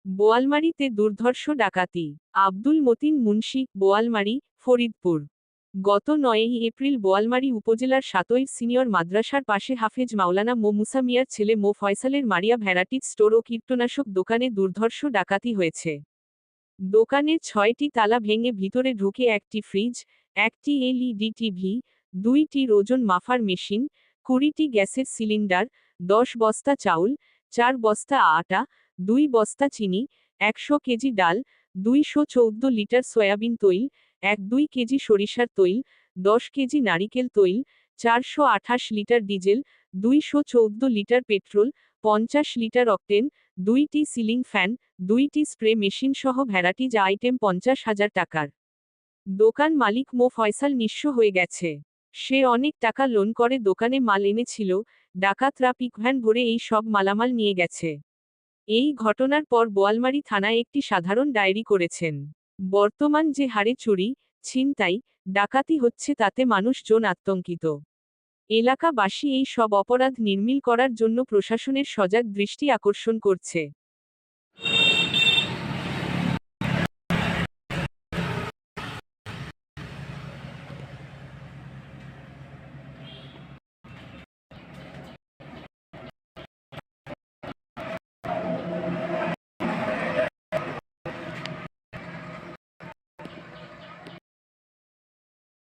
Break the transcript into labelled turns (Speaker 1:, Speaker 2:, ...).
Speaker 1: বোয়ালমারীতে দুর্ধর্ষ ডাকাতি। আব্দুল মতিন মুন্সি, বোয়ালমারী, ফরিদপুর। গত ৯ই এপ্রিল বোয়ালমারী উপজেলার সাতইর সিনিয়র মাদ্রাসার পাশে হাফেজ মাওলানা মো মুসা মিয়ার ছেলে মো ফয়সালের মারিয়া ভ্যারাইটিজ স্টোর ও কীটনাশক দোকানে দুর্ধর্ষ ডাকাতি হয়েছে। দোকানের ৬টি তালা ভেঙে ভিতরে ঢুকে একটি ফ্রিজ, একটি এলইডি টিভি, ২টি ওজন মাপার মেশিন, ২০টি গ্যাসের সিলিন্ডার, ১০ বস্তা চাউল, ৪ বস্তা আটা, ২ বস্তা চিনি, ১০০ কেজি ডাল, ২১৪ লিটার সয়াবিন তৈল, ১-২ কেজি সরিষার তৈল, ১০ কেজি নারিকেল তৈল, ৪২৮ litre diesel, ২১৪ litre petrol, ৫০ litre octane, ২টি সিলিং ফ্যান, ২টি স্প্রে মেশিন সহ ভ্যারাইটিজ আইটেম ৫০,০০০ টাকার। দোকান মালিক মো ফয়সাল নিঃস্ব হয়ে গেছে। সে অনেক টাকা লোন করে দোকানে মাল এনেছিল, ডাকাতরা পিকভ্যান ভরে এই সব মালামাল নিয়ে গেছে। এই ঘটনার পর বোয়ালমারী থানায় একটি সাধারণ ডায়েরি করেছেন। বর্তমান যে হারে চুরি, ছিনতাই, ডাকাতি হচ্ছে তাতে মানুষজন আতঙ্কিত। এলাকাবাসী এই সব অপরাধ নির্মূল করার জন্য প্রশাসনের সজাগ দৃষ্টি আকর্ষণ করছে।